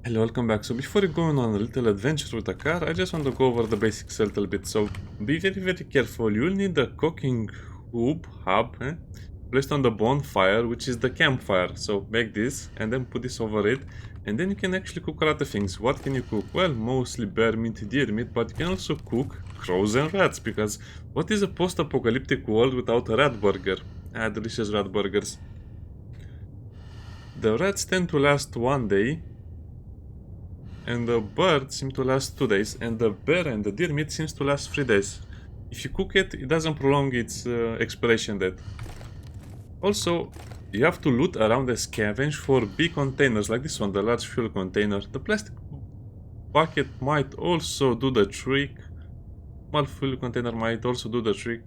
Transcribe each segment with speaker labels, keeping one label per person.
Speaker 1: Hello, welcome back. So before going on a little adventure with the car, I just want to go over the basics a little bit. So be very careful. You'll need the cooking hub placed on the bonfire, which is the campfire. So make this and then put this over it, and then you can actually cook a lot of things. What can you cook? Well, mostly bear meat, deer meat, but you can also cook crows and rats, because what is a post-apocalyptic world without a rat burger? Ah, delicious rat burgers. The rats tend to last one day, and the bird seems to last 2 days, and the bear and the deer meat seems to last 3 days. If you cook it, it doesn't prolong its expiration date. Also, you have to loot around and scavenge for big containers like this one, the large fuel container. The plastic bucket might also do the trick. Small fuel container might also do the trick.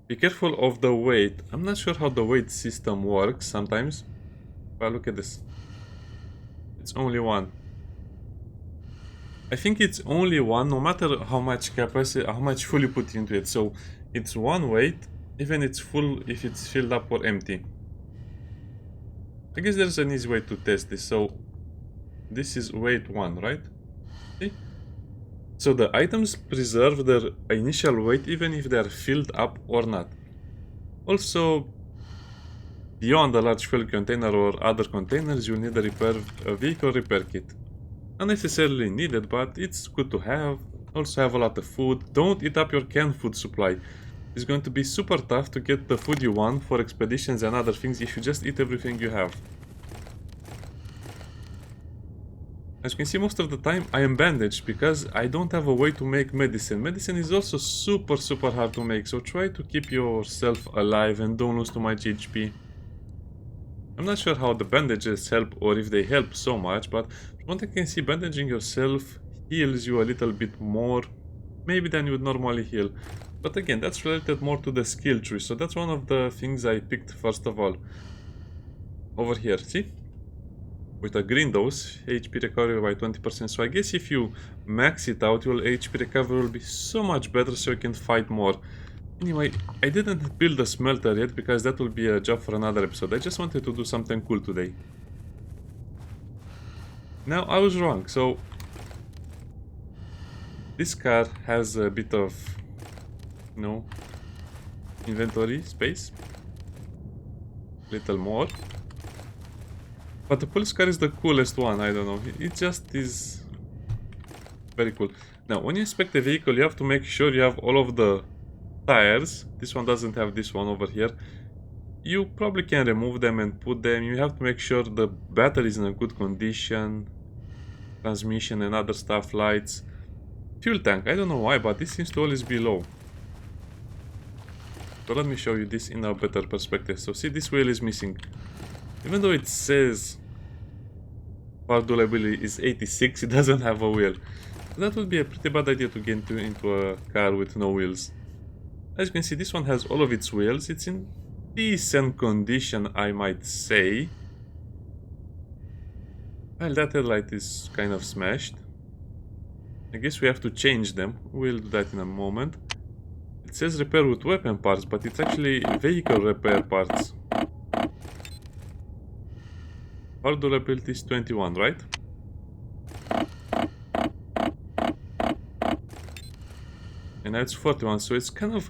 Speaker 1: Be careful of the weight. I'm not sure how the weight system works sometimes. But look at this. It's only one. I think it's only one, no matter how much capacity, how much fuel you put into it. So it's one weight, even it's full, if it's filled up or empty. I guess there's an easy way to test this. So this is weight 1, right? See? So the items preserve their initial weight even if they are filled up or not. Also, beyond a large fuel container or other containers, you'll need a vehicle repair kit. Not necessarily needed, but it's good to have. Also have a lot of food. Don't eat up your canned food supply. It's going to be super tough to get the food you want for expeditions and other things if you just eat everything you have. As you can see, most of the time I am bandaged because I don't have a way to make medicine. Medicine is also super hard to make, so try to keep yourself alive and don't lose too much HP. I'm not sure how the bandages help or if they help so much, but from what I can see, bandaging yourself heals you a little bit more, maybe than you would normally heal. But again, that's related more to the skill tree, so that's one of the things I picked first of all. Over here, see? With a green dose, HP recovery by 20%, so I guess if you max it out, your HP recovery will be so much better so you can fight more. Anyway, I didn't build a smelter yet because that will be a job for another episode. I just wanted to do something cool today. Now, I was wrong, so this car has a bit of, inventory space. Little more. But the police car is the coolest one, I don't know. It just is very cool. Now, when you inspect the vehicle, you have to make sure you have all of the tires. This one doesn't have this one over here. You probably can remove them and put them. You have to make sure the battery is in a good condition. Transmission and other stuff, lights. Fuel tank, I don't know why, but this seems to always be low. So let me show you this in a better perspective. So see, this wheel is missing. Even though it says power durability is 86, it doesn't have a wheel. So that would be a pretty bad idea to get into a car with no wheels. As you can see, this one has all of its wheels. It's in decent condition, I might say. Well, that headlight is kind of smashed. I guess we have to change them. We'll do that in a moment. It says repair with weapon parts, but it's actually vehicle repair parts. Power durability is 21, right? And now it's 41, so it's kind of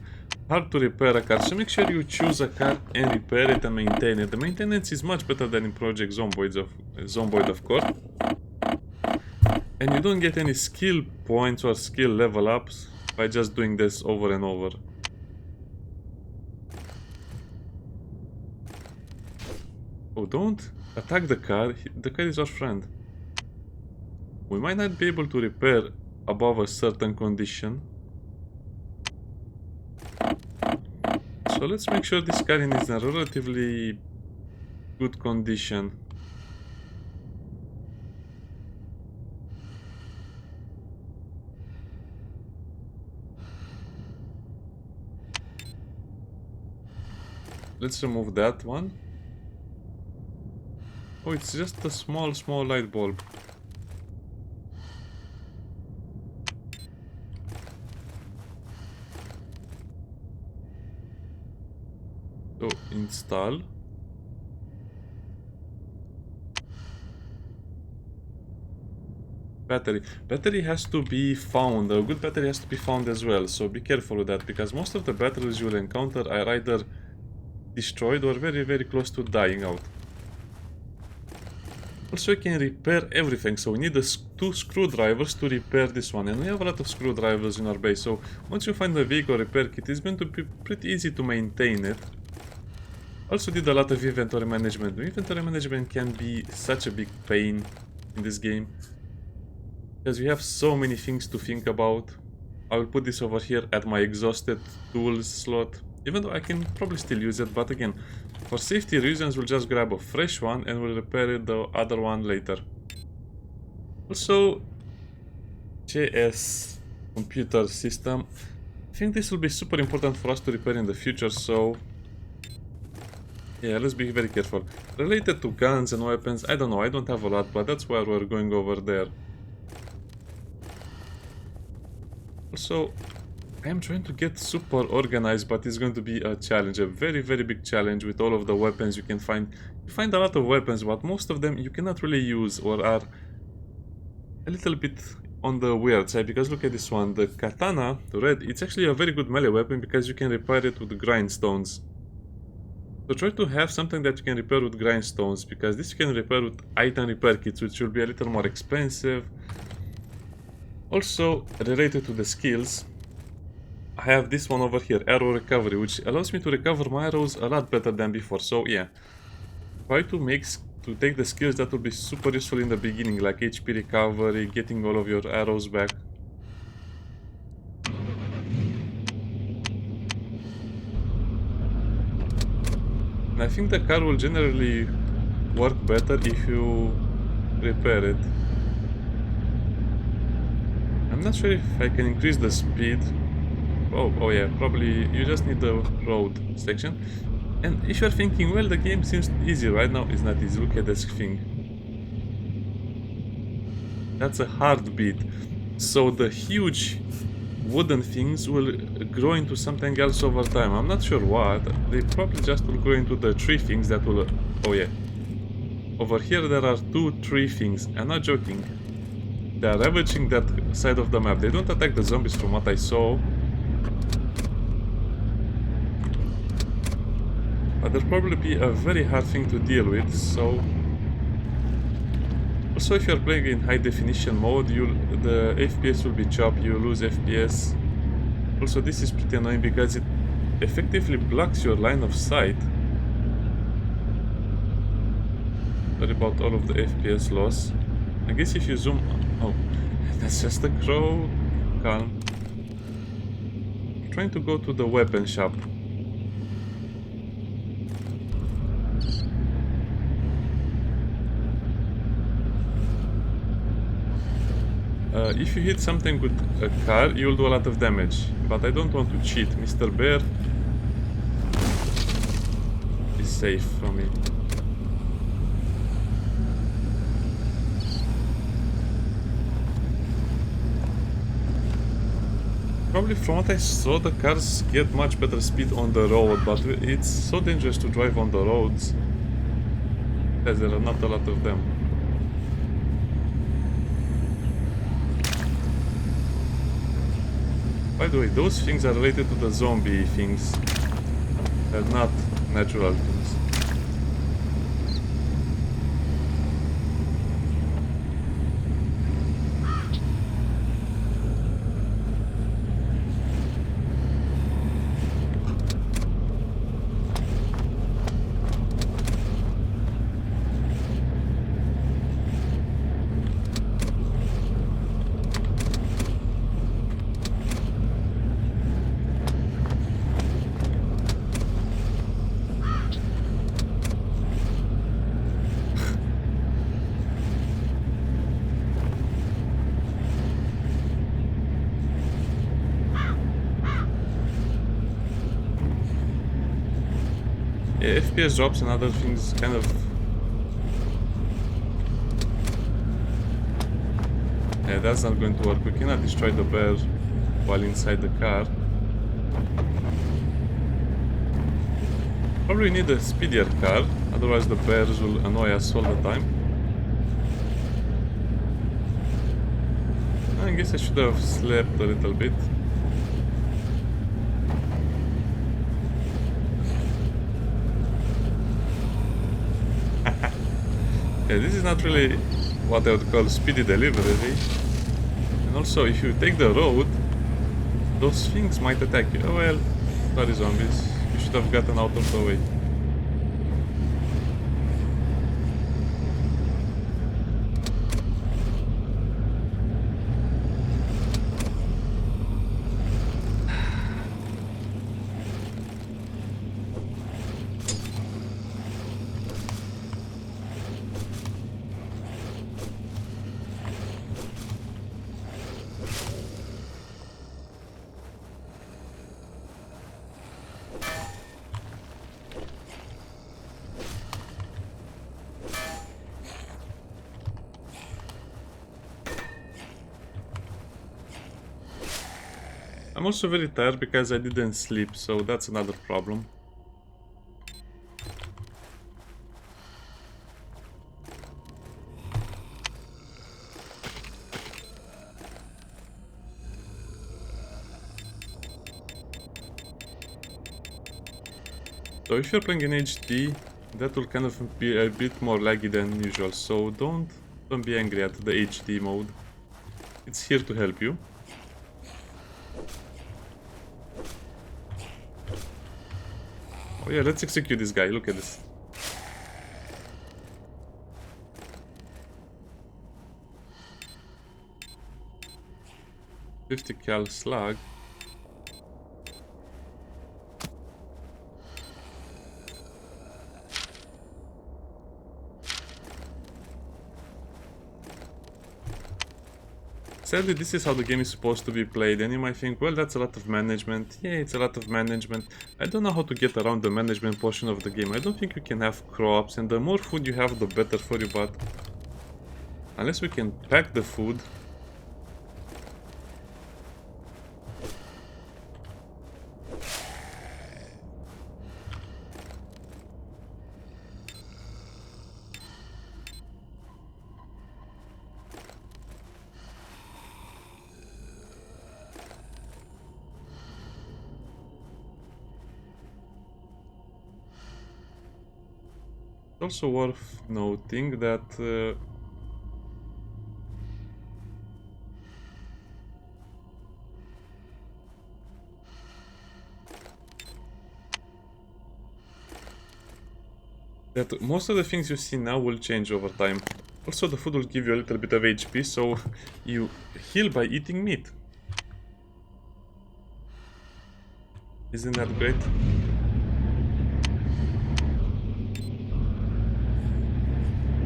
Speaker 1: hard to repair a car. So make sure you choose a car and repair it and maintain it. The maintenance is much better than in Project Zomboid, of course. And you don't get any skill points or skill level ups by just doing this over and over. Oh, don't attack the car. The car is our friend. We might not be able to repair above a certain condition. So let's make sure this car is in a relatively good condition. Let's remove that one. Oh, it's just a small light bulb. So, install. Battery. Battery has to be found. A good battery has to be found as well. So be careful with that, because most of the batteries you will encounter are either destroyed or very, very close to dying out. Also, you can repair everything, so we need two screwdrivers to repair this one, and we have a lot of screwdrivers in our base, so once you find the vehicle repair kit, it's going to be pretty easy to maintain it. Also did a lot of inventory management. Inventory management can be such a big pain in this game, because you have so many things to think about. I will put this over here at my exhausted tools slot, even though I can probably still use it, but again, for safety reasons, we'll just grab a fresh one and we'll repair the other one later. Also, JS computer system. I think this will be super important for us to repair in the future, so yeah, let's be very careful. Related to guns and weapons, I don't know, I don't have a lot, but that's why we're going over there. Also, I am trying to get super organized, but it's going to be a challenge, a very, very big challenge with all of the weapons you can find. You find a lot of weapons, but most of them you cannot really use or are a little bit on the weird side, because look at this one, the katana, the red, it's actually a very good melee weapon because you can repair it with grindstones. So try to have something that you can repair with grindstones, because this you can repair with item repair kits, which will be a little more expensive. Also, related to the skills, I have this one over here, arrow recovery, which allows me to recover my arrows a lot better than before. So yeah, try to take the skills that will be super useful in the beginning, like HP recovery, getting all of your arrows back. And I think the car will generally work better if you repair it. I'm not sure if I can increase the speed. Oh yeah, probably you just need the road section. And if you're thinking, well, the game seems easy right now, it's not easy. Look at this thing. That's a heartbeat. So the huge wooden things will grow into something else over time. I'm not sure what. They probably just will grow into the tree things that will... Oh yeah. Over here there are 2 tree things. I'm not joking. They are ravaging that side of the map. They don't attack the zombies from what I saw. But they'll probably be a very hard thing to deal with, so... Also, if you're playing in high definition mode, the FPS will be choppy, you lose FPS. Also, this is pretty annoying because it effectively blocks your line of sight. Sorry about all of the FPS loss. I guess if you zoom... Oh, that's just a crow. Calm. I'm trying to go to the weapon shop. If you hit something with a car, you'll do a lot of damage. But I don't want to cheat. Mr. Bear is safe from me. Probably from what I saw, the cars get much better speed on the road, but it's so dangerous to drive on the roads, as there are not a lot of them. By the way, those things are related to the zombie things. They're not natural things. Yeah, FPS drops and other things kind of... Yeah, that's not going to work. We cannot destroy the bear while inside the car. Probably need a speedier car, otherwise the bears will annoy us all the time. I guess I should have slept a little bit. Yeah, this is not really what I would call speedy delivery. And also, if you take the road, those things might attack you. Oh well, sorry zombies. You should have gotten out of the way. I'm also very tired because I didn't sleep, so that's another problem. So if you're playing in HD, that will kind of be a bit more laggy than usual, so don't be angry at the HD mode. It's here to help you. Oh yeah, let's execute this guy, look at this. $50 cal slug. Sadly, this is how the game is supposed to be played, and you might think, well, that's a lot of management. Yeah, it's a lot of management. I don't know how to get around the management portion of the game. I don't think you can have crops, and the more food you have, the better for you, but unless we can pack the food. Also worth noting that most of the things you see now will change over time. Also, the food will give you a little bit of HP, so you heal by eating meat. Isn't that great?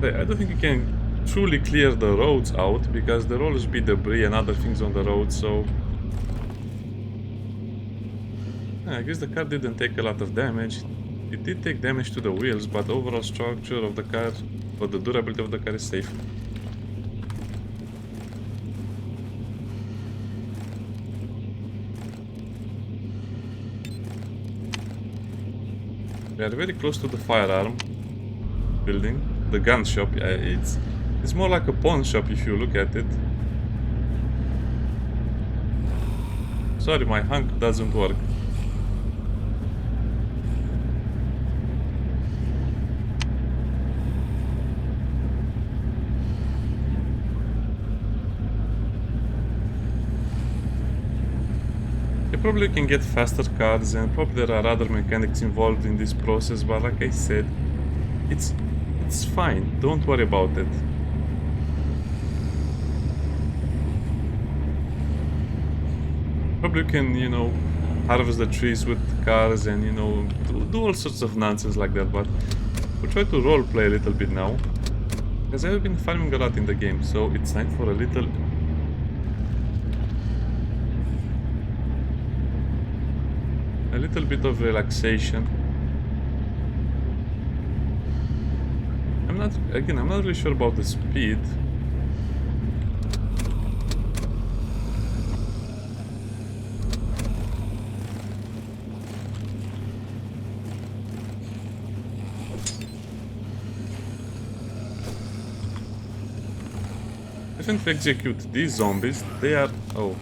Speaker 1: I don't think you can truly clear the roads out, because there will always be debris and other things on the road, so... I guess the car didn't take a lot of damage. It did take damage to the wheels, but overall structure of the car, or the durability of the car is safe. We are very close to the Firearm building. The gun shop, it's more like a pawn shop if you look at it. Sorry, my hunk doesn't work. You probably can get faster cars, and probably there are other mechanics involved in this process, but like I said, it's fine, don't worry about it. Probably you can, you know, harvest the trees with cars and, you know, do all sorts of nonsense like that, but we'll try to roleplay a little bit now. Because I've been farming a lot in the game, so it's time for a little bit of relaxation. I'm not really sure about the speed. I Even if we execute these zombies, they are... Oh.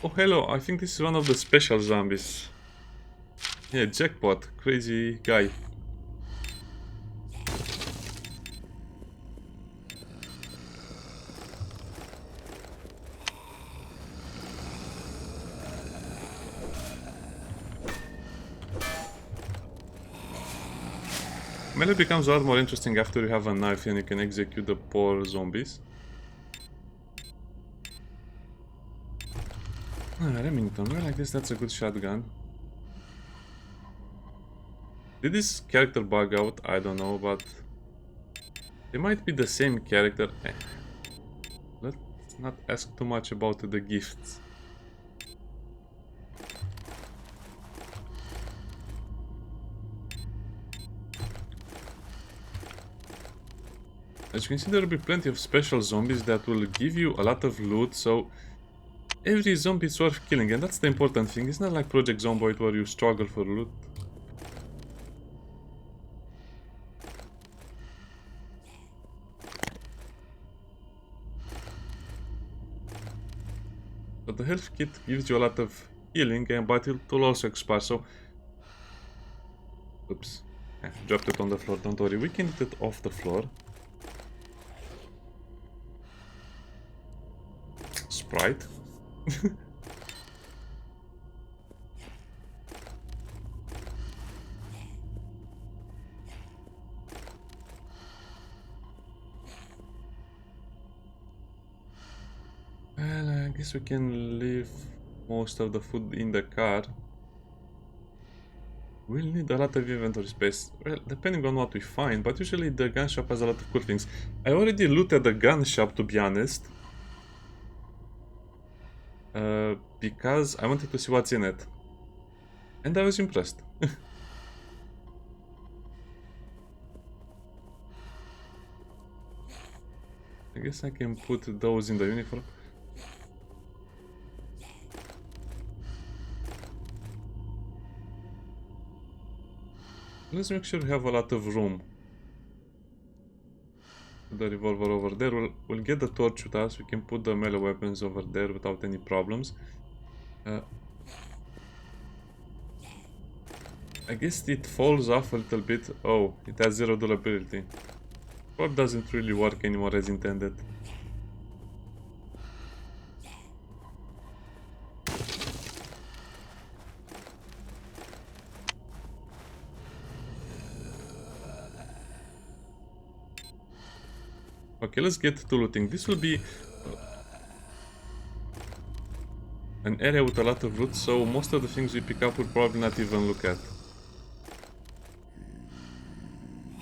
Speaker 1: Oh, hello, I think this is one of the special zombies. Yeah, jackpot, crazy guy. Melee becomes a lot more interesting after you have a knife and you can execute the poor zombies. Remington, well, I guess that's a good shotgun. Did this character bug out? I don't know, but... They might be the same character. Let's not ask too much about the gifts. As you can see, there will be plenty of special zombies that will give you a lot of loot, so... Every zombie is worth killing, and that's the important thing. It's not like Project Zomboid where you struggle for loot. But the health kit gives you a lot of healing, but it will also expire, so... Oops. Dropped it on the floor, don't worry, we can get it off the floor. Sprite. Well, I guess we can leave most of the food in the car. We'll need a lot of inventory space. Well, depending on what we find, but usually the gun shop has a lot of cool things. I already looted the gun shop, to be honest. Because I wanted to see what's in it. And I was impressed. I guess I can put those in the uniform. Let's make sure we have a lot of room. Put the revolver over there. We'll get the torch with us. We can put the melee weapons over there without any problems. I guess it falls off a little bit. Oh, it has 0 durability. Or doesn't really work anymore as intended. Okay, let's get to looting. This will be an area with a lot of loot, so most of the things we pick up we'll probably not even look at.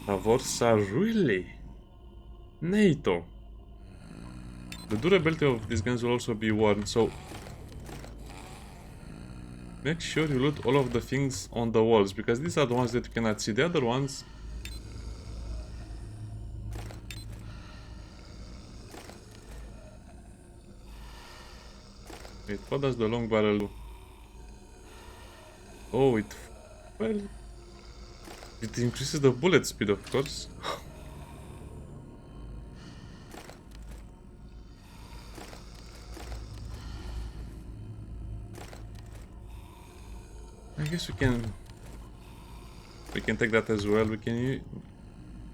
Speaker 1: Tavorsa, really? NATO. The durability of these guns will also be worn, so make sure you loot all of the things on the walls, because these are the ones that you cannot see. The other ones... Wait, what does the long barrel do? Oh, it... well... It increases the bullet speed, of course. I guess we can take that as well. We can use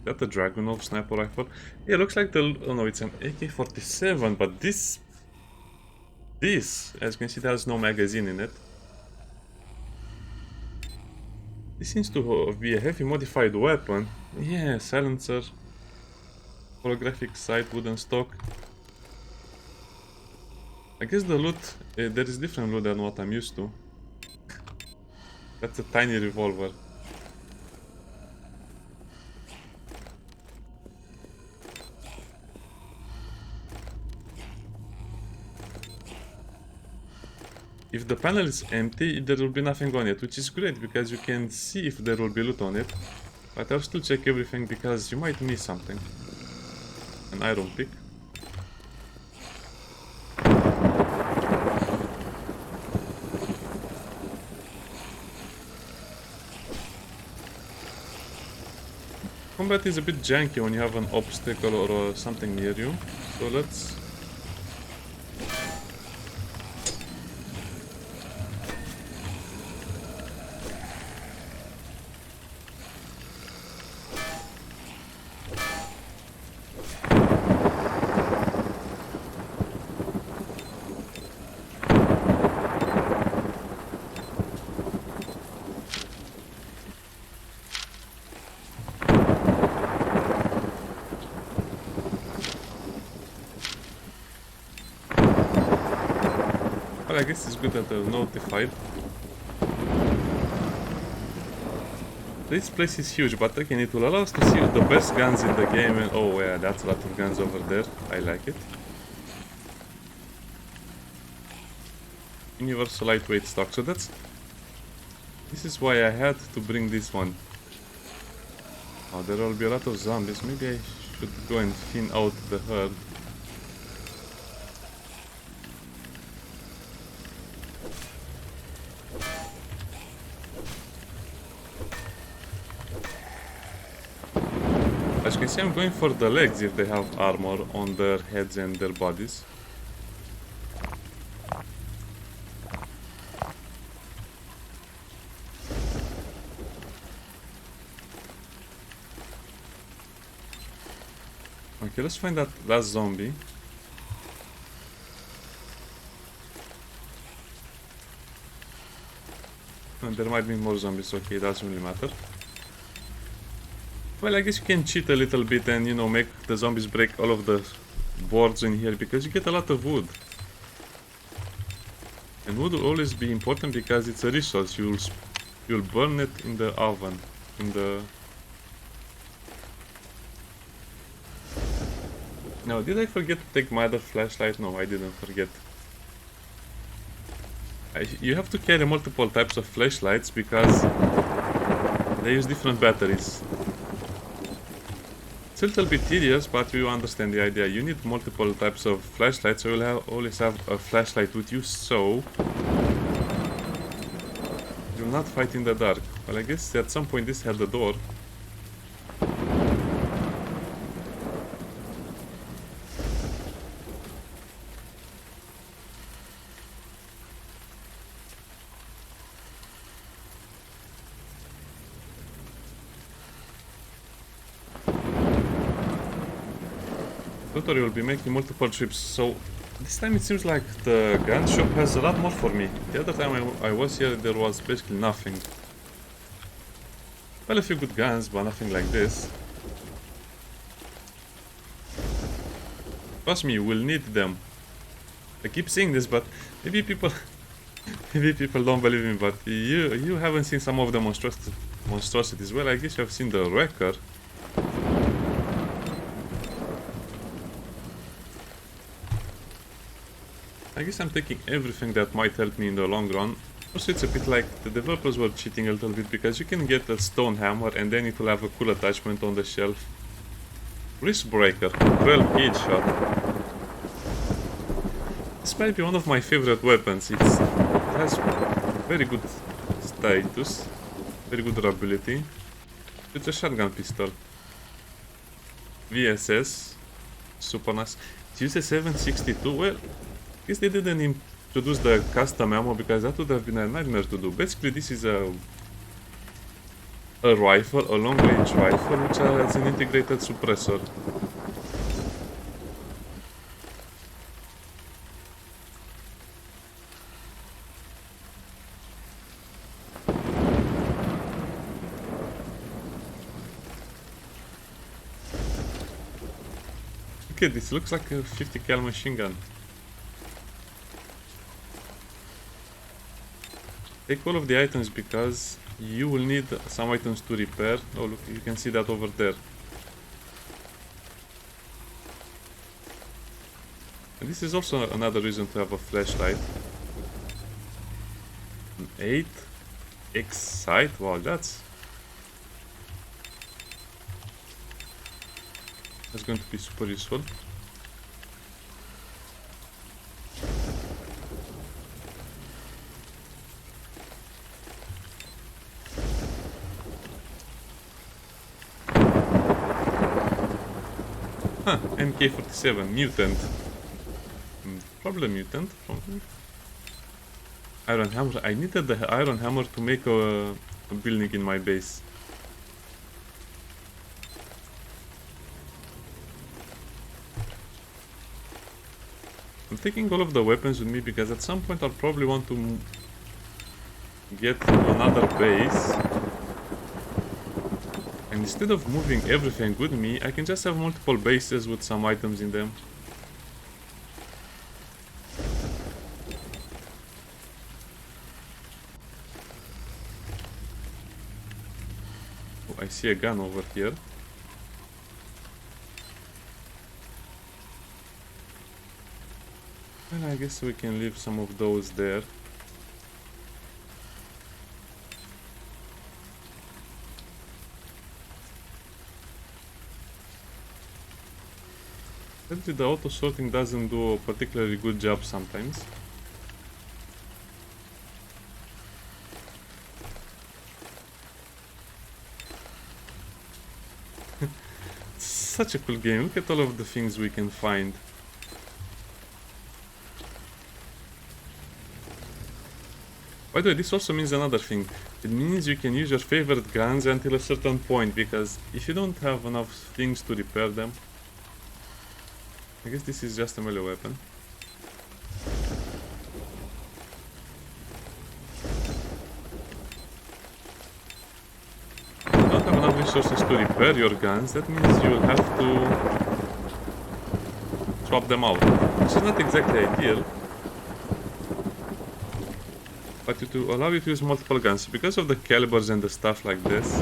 Speaker 1: that, the Dragunov sniper rifle. Yeah, looks like the... oh no, it's an AK-47, but this, as you can see, there's no magazine in it. This seems to be a heavy modified weapon. Yeah, silencer. Holographic sight, wooden stock. I guess the loot, there is different loot than what I'm used to. That's a tiny revolver. If the panel is empty, there will be nothing on it, which is great because you can see if there will be loot on it. But I'll still check everything because you might miss something. An iron pick. Combat is a bit janky when you have an obstacle or something near you. So let's... Well, I guess it's good that they're notified. This place is huge, but again, it will allow us to see the best guns in the game. And oh yeah, that's a lot of guns over there. I like it. Universal lightweight stock. So that's... This is why I had to bring this one. Oh, there will be a lot of zombies. Maybe I should go and thin out the herd. As you can see, I'm going for the legs if they have armor on their heads and their bodies. Okay, let's find that last zombie. And there might be more zombies, okay, it doesn't really matter. Well, I guess you can cheat a little bit and, you know, make the zombies break all of the boards in here because you get a lot of wood. And wood will always be important because it's a resource. You'll burn it in the oven, in the... Now, did I forget to take my other flashlight? No, I didn't forget. You have to carry multiple types of flashlights because they use different batteries. It's a little bit tedious, but you understand the idea. You need multiple types of flashlights, so you'll always have a flashlight with you, so you'll not fight in the dark. Well, I guess at some point this had the door. Tutor will be making multiple trips, so this time it seems like the gun shop has a lot more for me. The other time I was here, there was basically nothing. Well, a few good guns, but nothing like this. Trust me, you will need them. I keep saying this, but maybe people don't believe me, but you haven't seen some of the monstrosities. Well, I guess you have seen the wrecker. I guess I'm taking everything that might help me in the long run. Also, it's a bit like the developers were cheating a little bit because you can get a stone hammer and then it will have a cool attachment on the shelf. Wrist breaker, 12 gauge shot. This might be one of my favorite weapons. It has very good status, very good durability. It's a shotgun pistol. VSS, super nice. It uses 762. Well, I guess they didn't introduce the custom ammo because that would have been a nightmare to do. Basically, this is a rifle, a long-range rifle, which has an integrated suppressor. Look at this, looks like a 50 cal machine gun. Take all of the items because you will need some items to repair. Oh look, you can see that over there. And this is also another reason to have a flashlight. An 8x sight, wow, that's going to be super useful. Huh, MK47, mutant. Probably mutant. Iron hammer. I needed the iron hammer to make a building in my base. I'm taking all of the weapons with me because at some point I'll probably want to get to another base. And instead of moving everything with me, I can just have multiple bases with some items in them. Oh, I see a gun over here. Well, I guess we can leave some of those there. Actually, the auto sorting doesn't do a particularly good job sometimes. It's such a cool game. Look at all of the things we can find. By the way, this also means another thing. It means you can use your favorite guns until a certain point, because if you don't have enough things to repair them... I guess this is just a melee weapon. If you don't have enough resources to repair your guns, that means you will have to swap them out, which is not exactly ideal. But to allow you to use multiple guns, because of the calibers and the stuff like this,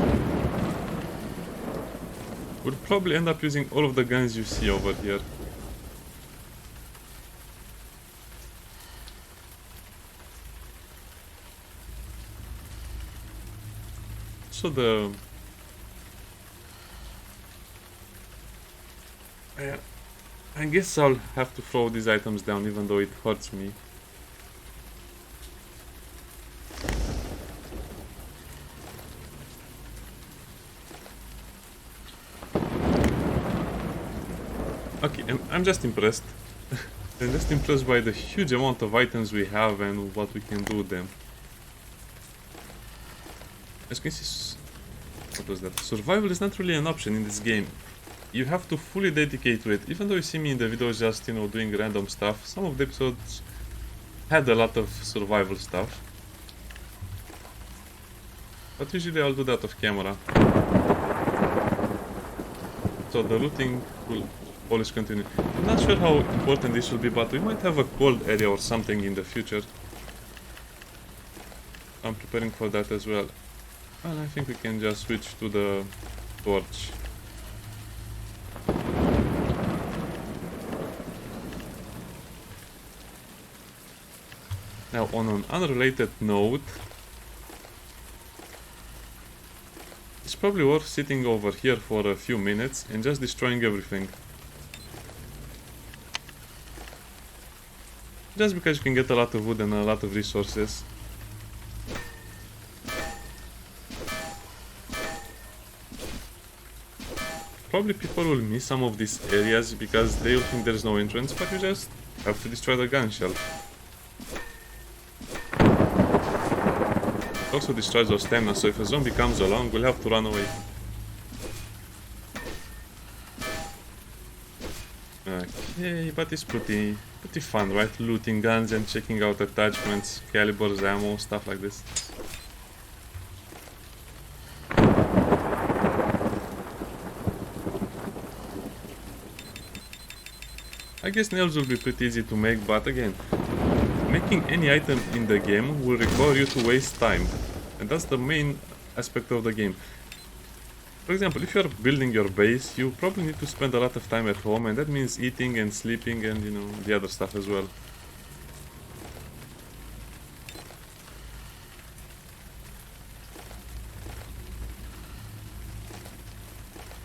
Speaker 1: we'll probably end up using all of the guns you see over here. So I guess I'll have to throw these items down even though it hurts me. Okay, I'm just impressed. I'm just impressed by the huge amount of items we have and what we can do with them. As you can see, what was that? Survival is not really an option in this game. You have to fully dedicate to it. Even though you see me in the videos just, you know, doing random stuff, some of the episodes had a lot of survival stuff. But usually I'll do that off camera. So the looting will always continue. I'm not sure how important this will be, but we might have a cold area or something in the future. I'm preparing for that as well. Well, I think we can just switch to the torch. Now, on an unrelated note, it's probably worth sitting over here for a few minutes and just destroying everything. Just because you can get a lot of wood and a lot of resources. Probably people will miss some of these areas because they will think there's no entrance, but you just have to destroy the gun shelf. It also destroys our stamina, so if a zombie comes along, we'll have to run away. Okay, but it's pretty fun, right? Looting guns and checking out attachments, calibers, ammo, stuff like this. I guess nails will be pretty easy to make, but again, making any item in the game will require you to waste time. And that's the main aspect of the game. For example, if you're building your base, you probably need to spend a lot of time at home, and that means eating and sleeping and, you know, the other stuff as well.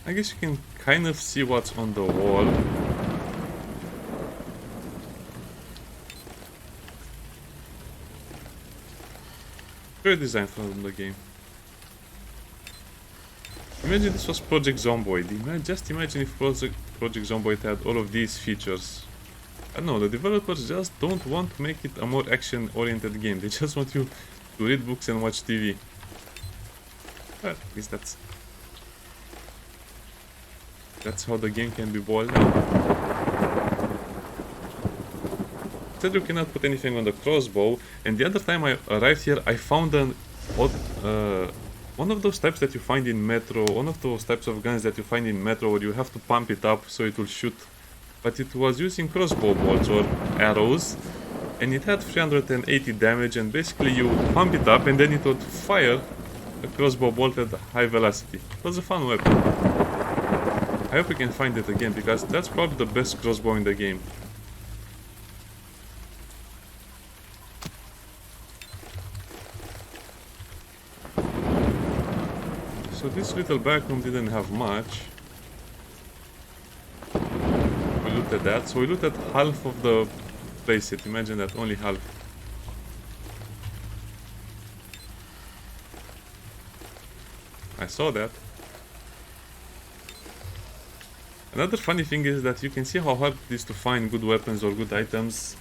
Speaker 1: I guess you can kind of see what's on the wall. Great design from the game. Imagine this was Project Zomboid. Just imagine if Project Zomboid had all of these features. I don't know, the developers just don't want to make it a more action-oriented game. They just want you to read books and watch TV. But at least that's how the game can be boiled down. Said you cannot put anything on the crossbow, and the other time I arrived here, I found one of those types that you find in Metro, one of those types of guns that you find in Metro where you have to pump it up so it will shoot. But it was using crossbow bolts or arrows, and it had 380 damage, and basically you pump it up and then it would fire a crossbow bolt at high velocity. It was a fun weapon. I hope we can find it again, because that's probably the best crossbow in the game. So this little back room didn't have much. We looted that. So we looted half of the playset. Imagine that, only half. I saw that. Another funny thing is that you can see how hard it is to find good weapons or good items,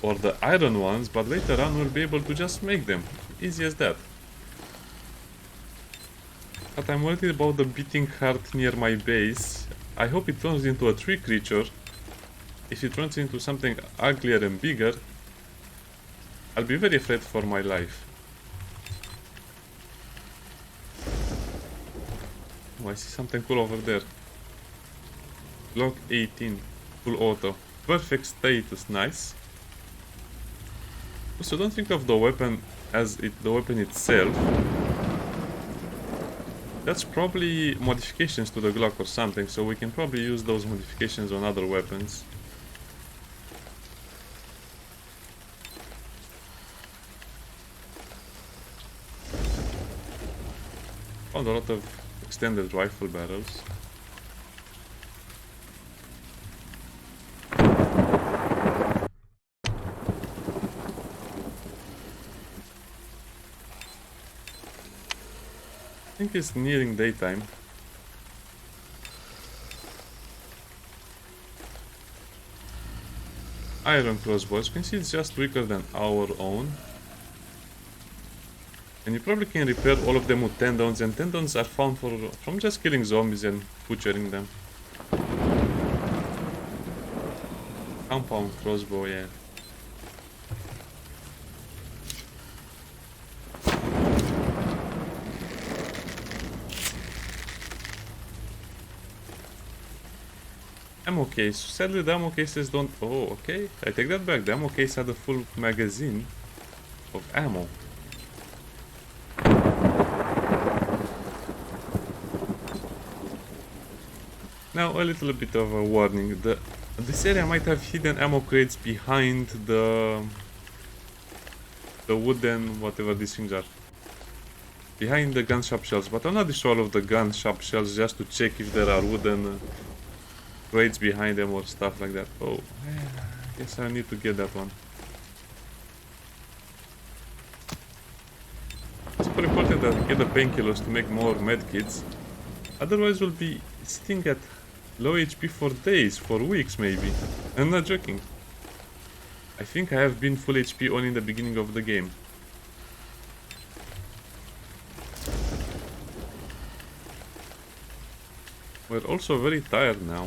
Speaker 1: or the iron ones, but later on we'll be able to just make them. Easy as that. But I'm worried about the beating heart near my base. I hope it turns into a tree creature. If it turns into something uglier and bigger, I'll be very afraid for my life. Oh, I see something cool over there. Glock 18, full auto. Perfect status, nice. So don't think of the weapon as the weapon itself. That's probably modifications to the Glock or something, so we can probably use those modifications on other weapons. Found a lot of extended rifle barrels. I think it's nearing daytime. Iron crossbows. You can see it's just weaker than our own. And you probably can repair all of them with tendons, and tendons are found from just killing zombies and butchering them. Compound crossbow, yeah. Ammo case. Sadly, the ammo cases don't... Oh, okay. I take that back. The ammo case had a full magazine of ammo. Now, a little bit of a warning. This area might have hidden ammo crates behind the wooden... whatever these things are. Behind the gun shop shells. But I'm not destroy all of the gun shop shells just to check if there are wooden... crates behind them or stuff like that. Oh, I guess I need to get that one. It's super important that I get the painkillers to make more medkits. Otherwise we'll be sitting at low HP for days, for weeks maybe. I'm not joking. I think I have been full HP only in the beginning of the game. We're also very tired now.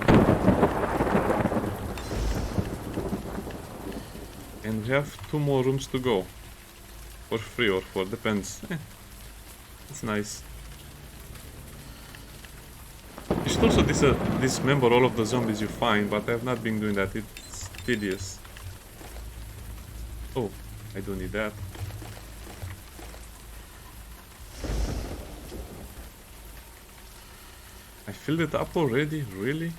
Speaker 1: And we have 2 more rooms to go. Or 3 or 4, depends. It's nice. You should could also dismember all of the zombies you find, but I have not been doing that. It's tedious. Oh, I do need that. I filled it up already? Really?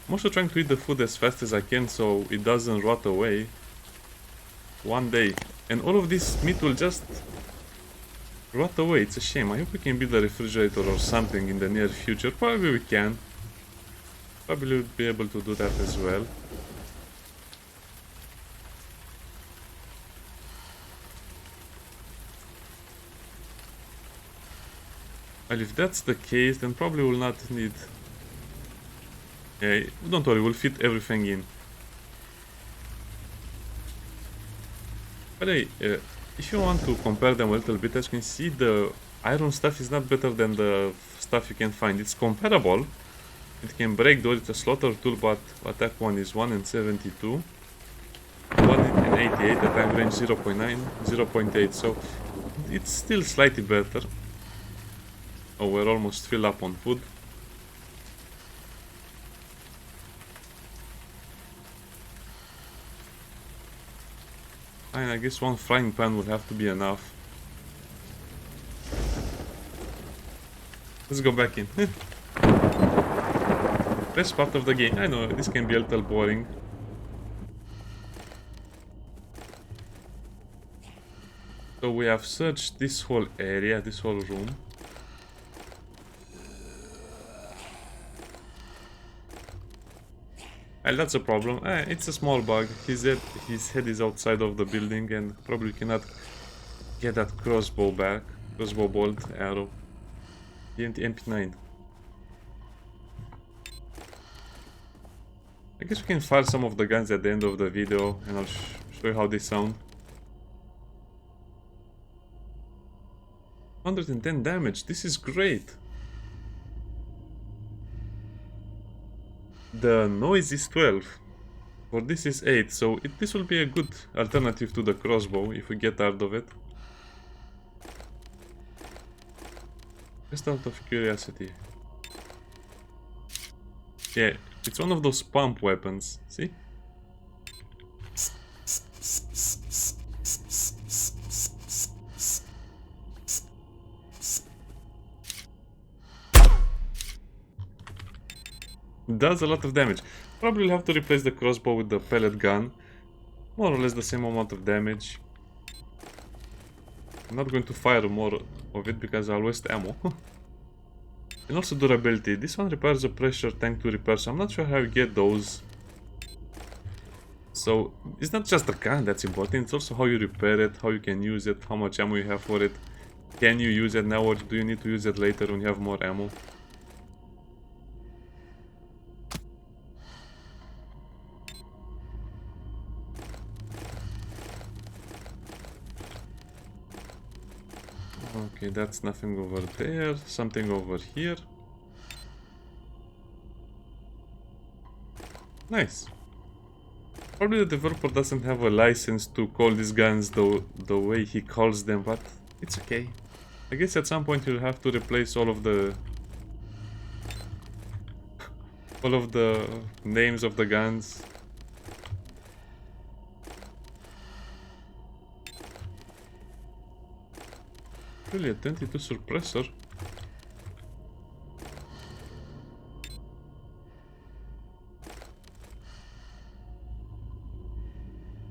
Speaker 1: I'm also trying to eat the food as fast as I can so it doesn't rot away. One day. And all of this meat will just rot away. It's a shame. I hope we can build a refrigerator or something in the near future. Probably we can. Probably we'll be able to do that as well. Well, if that's the case, then probably we'll not need... Yeah, don't worry, we'll fit everything in. But hey, if you want to compare them a little bit, as you can see, the iron stuff is not better than the stuff you can find. It's comparable. It can break though, it's a slaughter tool, but attack 1 is 1 and 72. 1 and 88, attack range 0.9, 0.8, so it's still slightly better. Oh, we're almost filled up on food. Fine, I guess one frying pan would have to be enough. Let's go back in. Best part of the game. I know, this can be a little boring. So we have searched this whole area, this whole room. And that's a problem. It's a small bug. His head is outside of the building and probably cannot get that crossbow back. Crossbow bolt arrow. TNT MP9. I guess we can fire some of the guns at the end of the video and I'll show you how they sound. 110 damage. This is great. The noise is 12, for this is 8, so this will be a good alternative to the crossbow if we get tired of it. Just out of curiosity. Yeah, it's one of those pump weapons, see? Does a lot of damage. Probably will have to replace the crossbow with the pellet gun. More or less the same amount of damage. I'm not going to fire more of it because I'll waste ammo. And also durability. This one repairs a pressure tank to repair, so I'm not sure how you get those. So it's not just the gun that's important, it's also how you repair it, how you can use it, how much ammo you have for it. Can you use it now or do you need to use it later when you have more ammo? Okay, that's nothing over there, something over here. Nice. Probably the developer doesn't have a license to call these guns the way he calls them, but it's okay. I guess at some point you'll have to replace all of the names of the guns. Really, a 22 suppressor.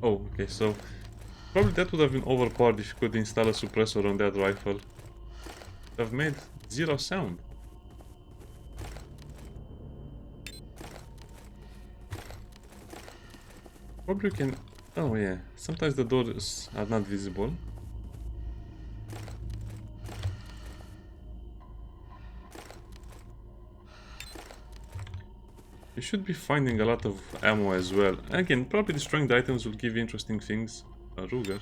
Speaker 1: Oh, okay, so probably that would have been overpowered if you could install a suppressor on that rifle. It would have made 0 sound. Probably can... Oh yeah, sometimes the doors are not visible. You should be finding a lot of ammo as well. Again, probably destroying the items will give you interesting things. A Ruger.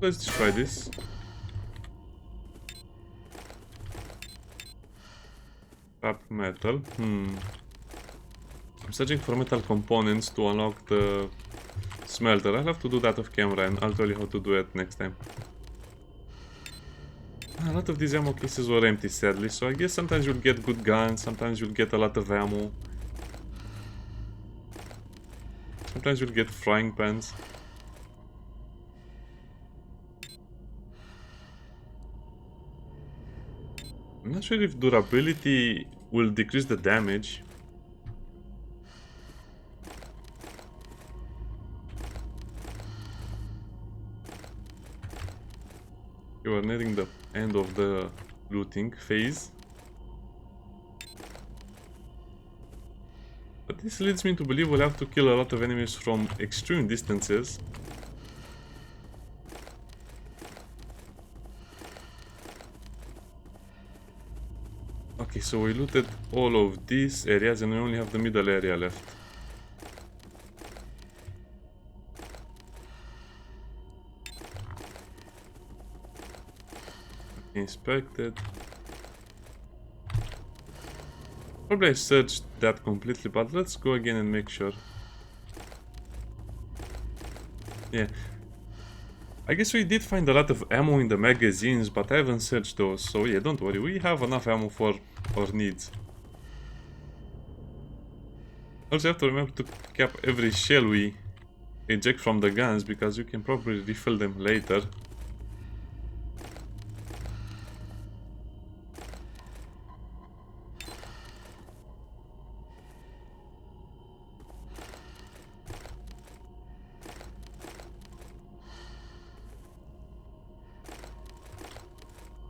Speaker 1: Let's try this. Scrap metal. I'm searching for metal components to unlock the smelter. I'll have to do that off camera and I'll tell you how to do it next time. A lot of these ammo cases were empty, sadly, so I guess sometimes you'll get good guns, sometimes you'll get a lot of ammo. Sometimes you'll get frying pans. I'm not sure if durability will decrease the damage. You are nearing the end of the looting phase. But this leads me to believe we'll have to kill a lot of enemies from extreme distances. Okay, so we looted all of these areas and we only have the middle area left. Inspected. Probably I searched that completely, but let's go again and make sure. Yeah. I guess we did find a lot of ammo in the magazines, but I haven't searched those, so yeah, don't worry, we have enough ammo for our needs. Also have to remember to cap every shell we eject from the guns, because you can probably refill them later.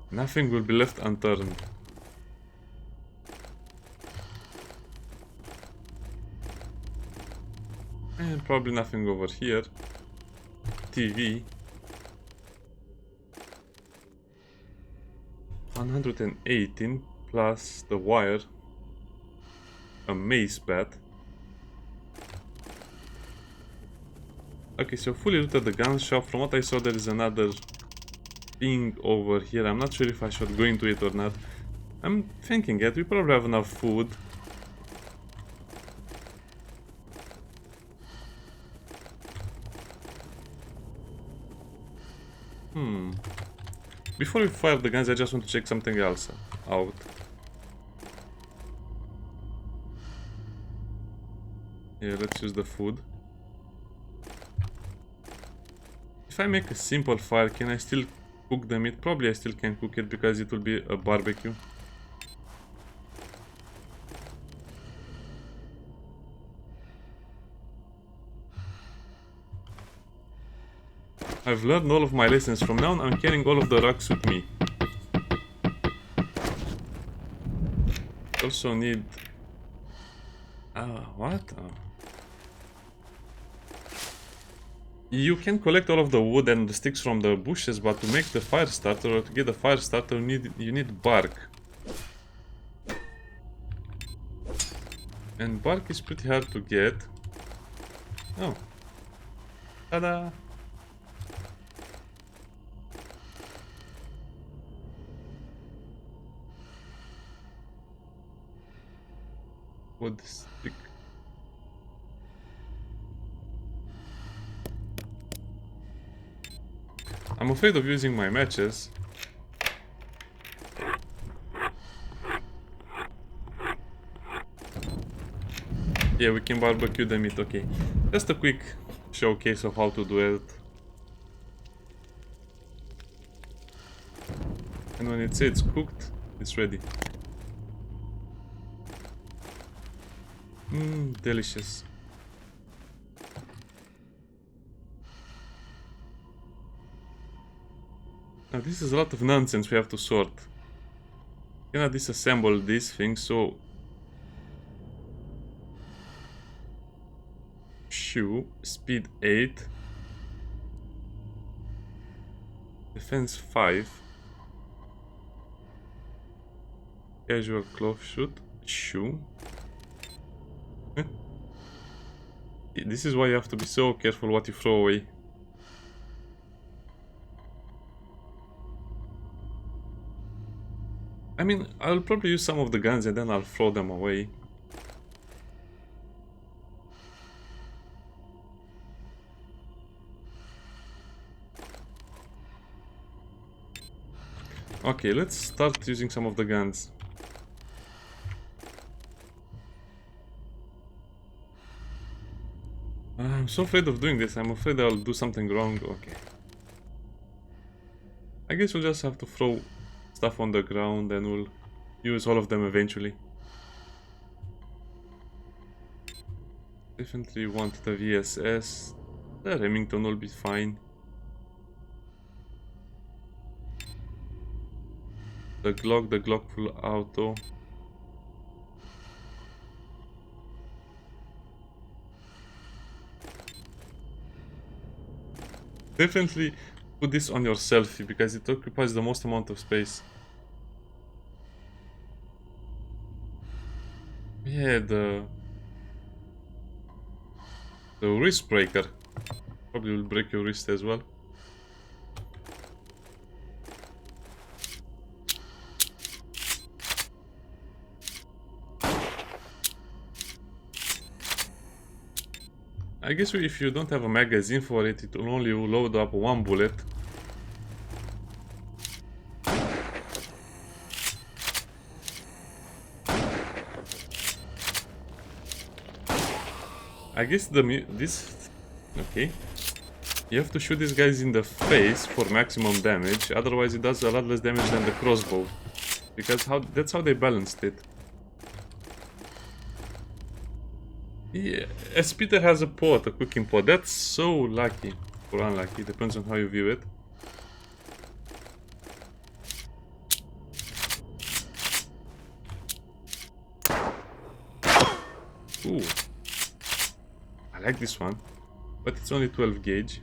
Speaker 1: Nothing will be left unturned. And probably nothing over here. TV. 118 plus the wire. A mace bat. Okay, so fully looted the gun shop. From what I saw, there is another thing over here. I'm not sure if I should go into it or not. I'm thinking it. We probably have enough food. Before we fire the guns, I just want to check something else out. Yeah, let's use the food. If I make a simple fire, can I still cook the meat? Probably I still can cook it because it will be a barbecue. I've learned all of my lessons. From now on, I'm carrying all of the rocks with me. Also need... what? You can collect all of the wood and the sticks from the bushes, but to make the fire starter or to get the fire starter, you need bark. And bark is pretty hard to get. Oh. Ta-da! Wood stick. I'm afraid of using my matches. Yeah, we can barbecue the meat, okay. Just a quick showcase of how to do it. And when it says it's cooked, it's ready. Delicious. Now this is a lot of nonsense we have to sort. Cannot disassemble these things, so... Shoe, speed 8. Defense 5. Casual cloth shoe. This is why you have to be so careful what you throw away. I mean, I'll probably use some of the guns and then I'll throw them away. Okay, let's start using some of the guns. I'm so afraid of doing this. I'm afraid I'll do something wrong. Okay. I guess we'll just have to throw stuff on the ground and we'll use all of them eventually. Definitely want the VSS. The Remington will be fine. The Glock full auto. Definitely put this on your selfie because it occupies the most amount of space. Yeah, the wrist breaker probably will break your wrist as well. I guess if you don't have a magazine for it, it will only load up one bullet. I guess okay. You have to shoot these guys in the face for maximum damage, otherwise it does a lot less damage than the crossbow. Because that's how they balanced it. Yeah, as Peter has a pot, a cooking pot. That's so lucky or unlucky, depends on how you view it. Ooh, I like this one, but it's only 12 gauge.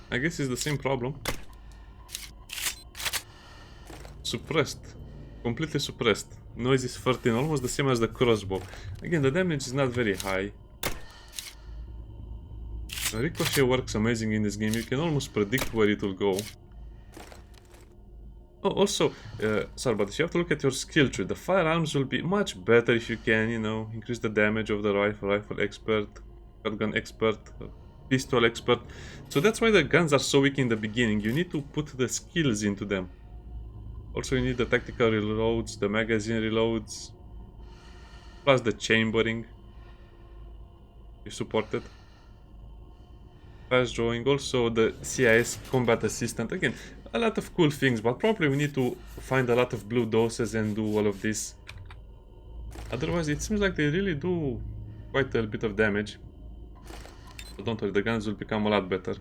Speaker 1: I guess it's the same problem. Suppressed. Completely suppressed. Noise is 13, almost the same as the crossbow. Again, the damage is not very high. The ricochet works amazing in this game. You can almost predict where it will go. Oh, also, sorry, but you have to look at your skill tree. The firearms will be much better if you can, you know, increase the damage of the rifle expert, shotgun expert, pistol expert. So that's why the guns are so weak in the beginning. You need to put the skills into them. Also, you need the tactical reloads, the magazine reloads, plus the chambering. You support it. Fast drawing, also the CIS combat assistant. Again, a lot of cool things, but probably we need to find a lot of blue doses and do all of this. Otherwise, it seems like they really do quite a bit of damage. So don't worry, the guns will become a lot better.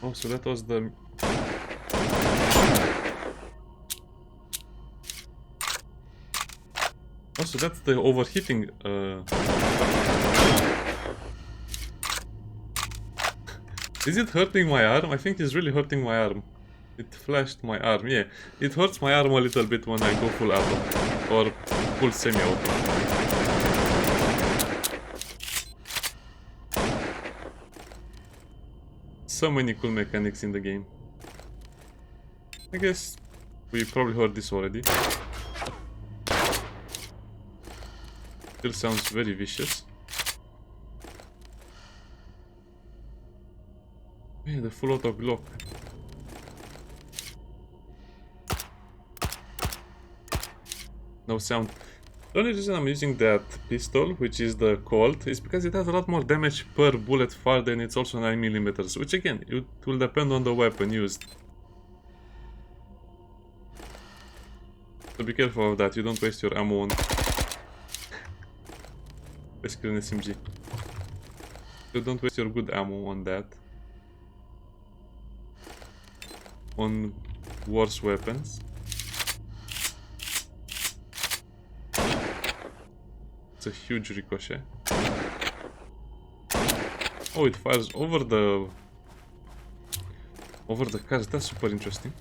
Speaker 1: Oh, so that was the... Oh, so that's the overheating. Is it hurting my arm? I think it's really hurting my arm. It flashed my arm, yeah. It hurts my arm a little bit when I go full auto. Or full semi-auto. So many cool mechanics in the game. I guess we probably heard this already. Still sounds very vicious. Yeah, the full auto Glock. No sound. The only reason I'm using that pistol, which is the Colt, is because it has a lot more damage per bullet fired and it's also 9mm, which again, it will depend on the weapon used. So be careful of that, you don't waste your ammo on basically an SMG. So don't waste your good ammo on that. On worse weapons. It's a huge ricochet. Oh, it fires over the cars. That's super interesting.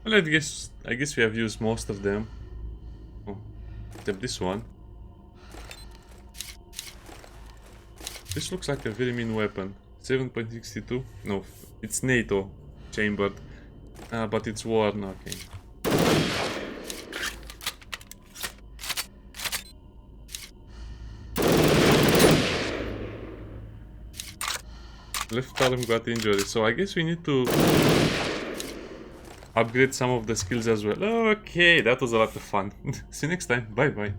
Speaker 1: Well, I guess we have used most of them. Oh, except this one. This looks like a very mean weapon. 7.62. No, it's NATO, chambered. But it's worn, okay. Left arm got injured, so I guess we need to upgrade some of the skills as well. Okay, that was a lot of fun. See you next time. Bye bye.